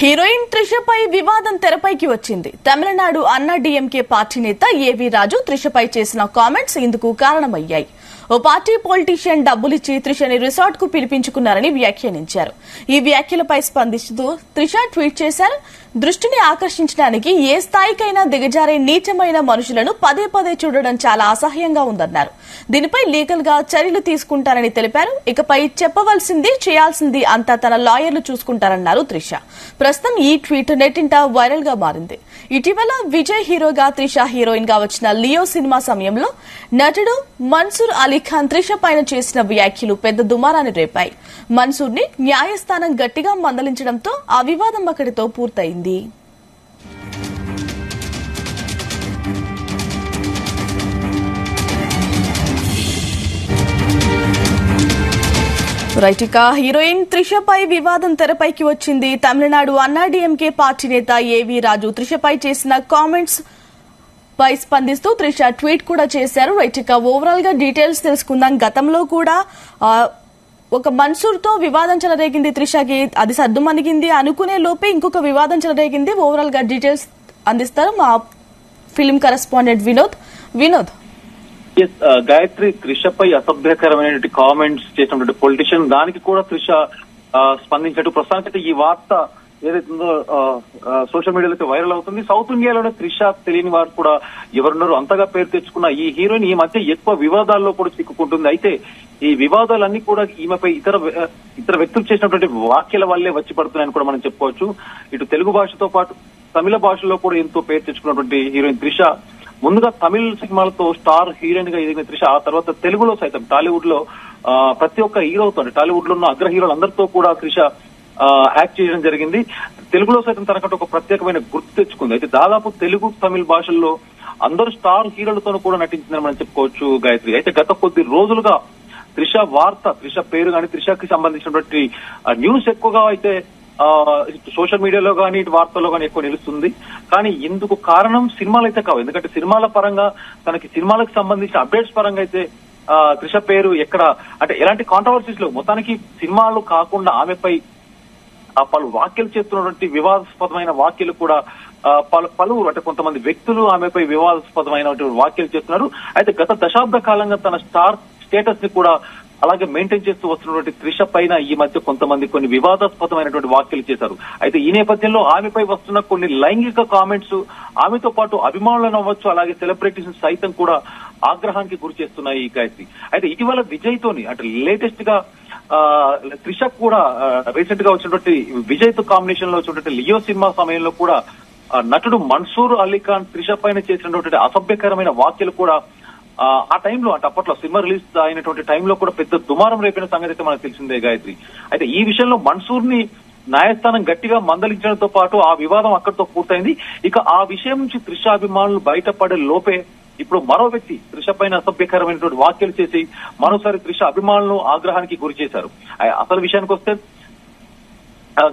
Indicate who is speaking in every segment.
Speaker 1: Heroine త్రిషపై వివాదం తెరపైకి వచ్చింది. తమిళనాడు అన్నా డీఎంకే పార్టీ నేత ఏవి రాజు త్రిషపై చేసిన కామెంట్స్ ఇందుకు కారణమయ్యాయి. ఓ పార్టీ పొలిటీషియన్ డబ్బులిచ్చి త్రిషని రిసార్ట్ కు పిలిపించుకున్నారని వ్యాఖ్యానించారు. ఈ వ్యాఖ్యలపై స్పందిస్తూ త్రిష ట్వీట్ చేశారు. దృష్టిని ఆకర్షించడానికి ఏ స్థాయికైనా దిగజారే నీచమైన మనుషులను పదే పదే చూడడం చాలా అసహ్యంగా ఉందన్నారు. దీనిపై లీగల్ గా చర్యలు తీసుకుంటారని తెలిపారు. ఇకపై చెప్పవలసింది చేయాల్సింది అంతా తన లాయర్లు చూసుకుంటారన్నారు త్రిష. ప్రస్తుతం ఈ ట్వీట్ నెట్టింట వైరల్ గా మారింది. ఇటీవల విజయ్ హీరోగా త్రిష హీరోయిన్ గా వచ్చిన లియో సినిమా సమయంలో నటుడు మన్సూర్ అలీ ఖాన్ త్రిష పైన చేసిన వ్యాఖ్యలు పెద్ద దుమారాన్ని రేపాయి. మన్సూర్ ని న్యాయస్థానం గట్టిగా మందలించడంతో ఆ వివాదం అక్కడితో పూర్తయింది. రైట్, హీరోయిన్ త్రిషపై వివాదం తెరపైకి వచ్చింది. తమిళనాడు అన్నా డీఎంకే పార్టీ నేత ఏవి రాజు త్రిషపై చేసిన కామెంట్స్ పై స్పందిస్తూ త్రిష ట్వీట్ కూడా చేశారు. రైట్, ఓవరాల్ గా డీటెయిల్స్ తెలుసుకుందాం. గతంలో కూడా ఒక మన్సూర్ తో వివాదం చెలరేగింది త్రిషకి. అది సద్దుమణిగింది అనుకునే లోపే ఇంకొక వివాదం చెలరేగింది. ఓవరాల్ గా డీటెయిల్స్ అందిస్తారు మా ఫిలిం కరెస్పాండెంట్ వినోద్.
Speaker 2: గాయత్రి, త్రిషపై అసభ్యకరమైన కామెంట్స్ చేసినటువంటి పొలిటీషియన్ దానికి కూడా త్రిష స్పందించినట్టు ప్రస్తుతానికి ఈ వార్త ఏదైతుందో సోషల్ మీడియాలో అయితే వైరల్ అవుతుంది. సౌత్ ఇండియాలోనే త్రిష తెలియని వారు కూడా ఎవరున్నారు. అంతగా పేరు తెచ్చుకున్న ఈ హీరోయిన్ ఈ మధ్య ఎక్కువ వివాదాల్లో కూడా చిక్కుకుంటుంది. అయితే ఈ వివాదాలన్నీ కూడా ఈమెపై ఇతర వ్యక్తులు చేసినటువంటి వ్యాఖ్యల వల్లే వచ్చి పడుతున్నాయని కూడా మనం చెప్పుకోవచ్చు. ఇటు తెలుగు భాషతో పాటు తమిళ భాషలో కూడా ఎంతో పేరు తెచ్చుకున్నటువంటి హీరోయిన్ త్రిష ముందుగా తమిళ సినిమాలతో స్టార్ హీరోయిన్ గా ఎదిగిన త్రిష ఆ తర్వాత తెలుగులో సైతం టాలీవుడ్ లో ప్రతి ఒక్క హీరోతో టాలీవుడ్ లో ఉన్న అగ్ర హీరోలు అందరితో కూడా త్రిష యాక్ట్ చేయడం జరిగింది. తెలుగులో సైతం తనకంటే ఒక ప్రత్యేకమైన గుర్తు తెచ్చుకుంది. అయితే దాదాపు తెలుగు తమిళ భాషల్లో అందరూ స్టార్ హీరోలతో కూడా నటించిందని మనం చెప్పుకోవచ్చు గాయత్రి. అయితే గత కొద్ది రోజులుగా త్రిష పేరు కానీ త్రిషకి సంబంధించినటువంటి న్యూస్ ఎక్కువగా అయితే సోషల్ మీడియాలో కానీ ఇటు వార్తల్లో కానీ ఎక్కువ నిలుస్తుంది. కానీ ఇందుకు కారణం సినిమాలు అయితే కావు. ఎందుకంటే సినిమాల పరంగా తనకి సినిమాలకు సంబంధించిన అప్డేట్స్ పరంగా అయితే త్రిష పేరు ఎక్కడ అంటే ఎలాంటి కాంట్రవర్సీస్ లేవు. మొత్తానికి సినిమాలు కాకుండా ఆమెపై పలు వ్యాఖ్యలు చేస్తున్నటువంటి వివాదాస్పదమైన వ్యాఖ్యలు కూడా పలువురు అంటే కొంతమంది వ్యక్తులు ఆమెపై వివాదాస్పదమైన వ్యాఖ్యలు చేస్తున్నారు. అయితే గత దశాబ్ద కాలంగా తన స్టార్ స్టేటస్ ని కూడా అలాగే మెయింటైన్ చేస్తూ వస్తున్నటువంటి త్రిష పైన ఈ మధ్య కొంతమంది కొన్ని వివాదాస్పదమైనటువంటి వ్యాఖ్యలు చేశారు. అయితే ఈ నేపథ్యంలో ఆమెపై వస్తున్న కొన్ని లైంగిక కామెంట్స్ ఆమెతో పాటు అభిమానులను అవ్వచ్చు అలాగే సెలబ్రిటీస్ సైతం కూడా ఆగ్రహానికి గురి చేస్తున్నాయి గాయత్రి. అయితే ఇటీవల విజయ్ తోని అంటే లేటెస్ట్ గా త్రిష కూడా రీసెంట్ గా వచ్చినటువంటి విజయ్ తో కాంబినేషన్ లో వచ్చినటువంటి లియో సినిమా సమయంలో కూడా నటుడు మన్సూర్ అలీ ఖాన్ త్రిష పైన చేసినటువంటి అసభ్యకరమైన వ్యాఖ్యలు కూడా ఆ టైంలో అంటే అప్పట్లో సినిమా రిలీజ్ అయినటువంటి టైంలో కూడా పెద్ద దుమారం రేపిన సంగతి అయితే మనకు తెలిసిందే గాయత్రి. అయితే ఈ విషయంలో మన్సూర్ ని న్యాయస్థానం గట్టిగా మందలించడంతో పాటు ఆ వివాదం అక్కడితో పూర్తయింది. ఇక ఆ విషయం నుంచి త్రిష అభిమానులు బయటపడే లోపే ఇప్పుడు మరో వ్యక్తి త్రిష పైన అసభ్యకరమైనటువంటి వ్యాఖ్యలు చేసి మరోసారి త్రిష అభిమానులను ఆగ్రహానికి గురి చేశారు. అసలు విషయానికి వస్తే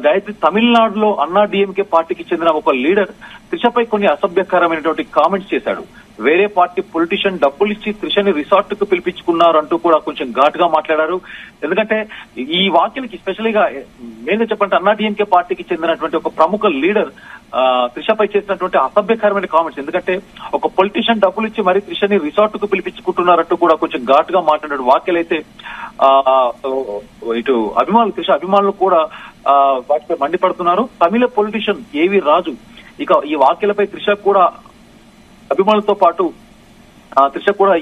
Speaker 2: గాయత్రి, తమిళనాడులో అన్నా డీఎంకే పార్టీకి చెందిన ఒక లీడర్ త్రిషపై కొన్ని అసభ్యకరమైనటువంటి కామెంట్స్ చేశాడు. వేరే పార్టీ పొలిటీషియన్ డబ్బులు ఇచ్చి త్రిషని రిసార్ట్ కు పిలిపించుకున్నారు అంటూ కూడా కొంచెం ఘాటుగా మాట్లాడారు. ఎందుకంటే ఈ వ్యాఖ్యలకి స్పెషల్గా నేను చెప్పంటే అన్నా డీఎంకే పార్టీకి చెందినటువంటి ఒక ప్రముఖ లీడర్ త్రిషపై చేసినటువంటి అసభ్యకరమైన కామెంట్స్. ఎందుకంటే ఒక పొలిటీషియన్ డబ్బులు ఇచ్చి మరి త్రిషని రిసార్ట్ కు పిలిపించుకుంటున్నారంటూ కూడా కొంచెం ఘాటుగా మాట్లాడాడు. వ్యాఖ్యలైతే ఇటు త్రిష అభిమానులు కూడా వాటిపై మండిపడుతున్నారు. తమిళ పొలిటీషియన్ ఏవి రాజు ఇక ఈ వ్యాఖ్యలపై త్రిష కూడా అభిమానులతో పాటు త్రిష కూడా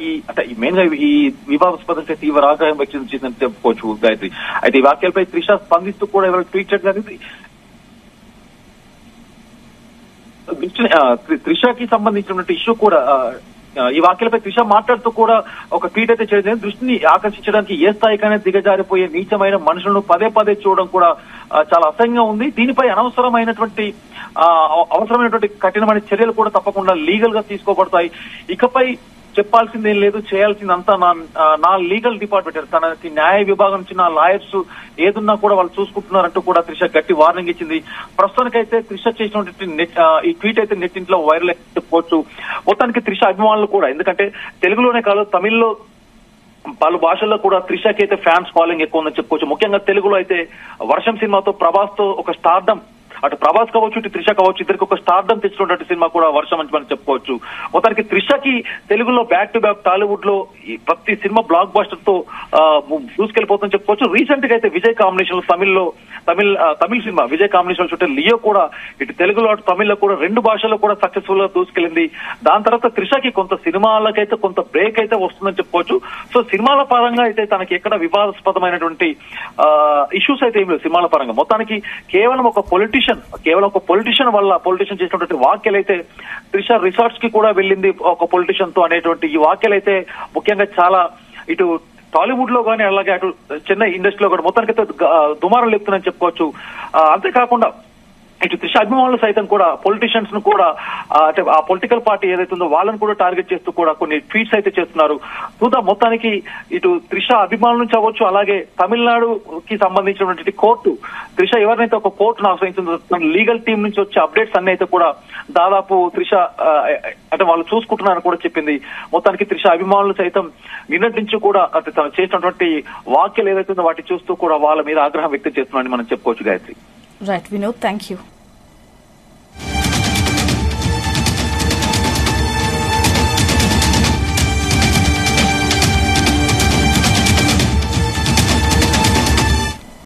Speaker 2: మెయిన్ గా ఈ వివాదాస్పదంగా తీవ్ర ఆగ్రహం వ్యక్తం చేసిందని చెప్పుకోవచ్చు గాయత్రి. అయితే ఈ వ్యాఖ్యలపై త్రిష స్పందిస్తూ కూడా ఎవరు ట్వీట్ చేయడం జరిగింది. త్రిషకి సంబంధించినటువంటి ఇష్యూ కూడా ఈ వ్యాఖ్యలపై త్రిష మాట్లాడుతూ కూడా ఒక ట్వీట్ అయితే చేయడం, దృష్టిని ఆకర్షించడానికి ఏ స్థాయికైనా దిగజారిపోయే నీచమైన మనుషులను పదే పదే చూడడం కూడా చాలా అసహ్యంగా ఉంది. దీనిపై అవసరమైనటువంటి కఠినమైన చర్యలు కూడా తప్పకుండా లీగల్ గా తీసుకోబడతాయి. ఇకపై చెప్పాల్సిందేం లేదు, చేయాల్సిందంతా నా లీగల్ డిపార్ట్మెంట్ తనకి న్యాయ విభాగం నుంచి నా లాయర్స్ ఏదున్నా కూడా వాళ్ళు చూసుకుంటున్నారంటూ కూడా త్రిష గట్టి వార్నింగ్ ఇచ్చింది. ప్రస్తుతానికైతే త్రిష చేసినటువంటి ఈ ట్వీట్ అయితే నెట్టింట్లో వైరల్ చెప్పుకోవచ్చు. మొత్తానికి త్రిష అభిమానులు కూడా, ఎందుకంటే తెలుగులోనే కాదు తమిళ్లో పలు భాషల్లో కూడా త్రిషకి అయితే ఫ్యాన్స్ ఫాలోయింగ్ ఎక్కువ ఉందని చెప్పుకోవచ్చు. ముఖ్యంగా తెలుగులో అయితే వర్షం సినిమాతో ప్రభాస్ తో ఒక స్టార్డమ్ అటు ప్రభాస్ కావచ్చు ఇటు త్రిష కావచ్చు ఇద్దరికి ఒక స్టార్డమ్ తెచ్చినటువంటి సినిమా కూడా వర్షం అని మనం చెప్పుకోవచ్చు. మొత్తానికి త్రిషకి తెలుగులో బ్యాక్ టు బ్యాక్ టాలీవుడ్ లో ప్రతి సినిమా బ్లాక్ బస్టర్ తో దూసుకెళ్లిపోతుందని చెప్పుకోవచ్చు. రీసెంట్ గా అయితే విజయ్ కాంబినేషన్ తమిళ సినిమా విజయ్ కాంబినేషన్ చుట్టే లియో కూడా ఇటు తెలుగులో అటు తమిళ్లో కూడా 2 భాషల్లో కూడా సక్సెస్ఫుల్ గా దూసుకెళ్లింది. దాని తర్వాత త్రిషకి కొంత సినిమాలకైతే కొంత బ్రేక్ అయితే వస్తుందని చెప్పుకోవచ్చు. సో సినిమాల పరంగా అయితే తనకి ఎక్కడ వివాదాస్పదమైనటువంటి ఇష్యూస్ అయితే ఏమి లేవు సినిమాల పరంగా. మొత్తానికి కేవలం ఒక పొలిటీషియన్ వల్ల పొలిటీషియన్ చేసినటువంటి వ్యాఖ్యలు అయితే త్రిష రిసార్ట్స్ కి కూడా వెళ్ళింది ఒక పొలిటీషియన్ తో అనేటువంటి ఈ వ్యాఖ్యలు అయితే ముఖ్యంగా చాలా ఇటు టాలీవుడ్ లో కానీ అలాగే అటు చెన్నై ఇండస్ట్రీలో కూడా మొత్తానికైతే దుమారం లేపుతుందని చెప్పుకోవచ్చు. అంతేకాకుండా ఇటు త్రిష అభిమానులు సైతం కూడా పొలిటీషియన్స్ ను కూడా అంటే ఆ పొలిటికల్ పార్టీ ఏదైతుందో వాళ్ళని కూడా టార్గెట్ చేస్తూ కూడా కొన్ని ట్వీట్స్ అయితే చేస్తున్నారు. చూద్దాం మొత్తానికి ఇటు త్రిష అభిమానుల నుంచి అవ్వచ్చు అలాగే తమిళనాడుకి సంబంధించినటువంటి కోర్టు త్రిష ఎవరినైతే ఒక కోర్టును ఆశ్రయించిందో లీగల్ టీం నుంచి వచ్చే అప్డేట్స్ అన్ని అయితే కూడా దాదాపు త్రిష అంటే వాళ్ళు చూసుకుంటున్నారని కూడా చెప్పింది. మొత్తానికి త్రిష అభిమానులు సైతం నిన్నటి నుంచి కూడా అంటే తను చేసినటువంటి వ్యాఖ్యలు ఏదైతుందో వాటి చూస్తూ కూడా వాళ్ళ మీద ఆగ్రహం వ్యక్తం చేస్తున్నారని మనం చెప్పుకోవచ్చు. Gayatri.
Speaker 1: Right, Vinod, thank you.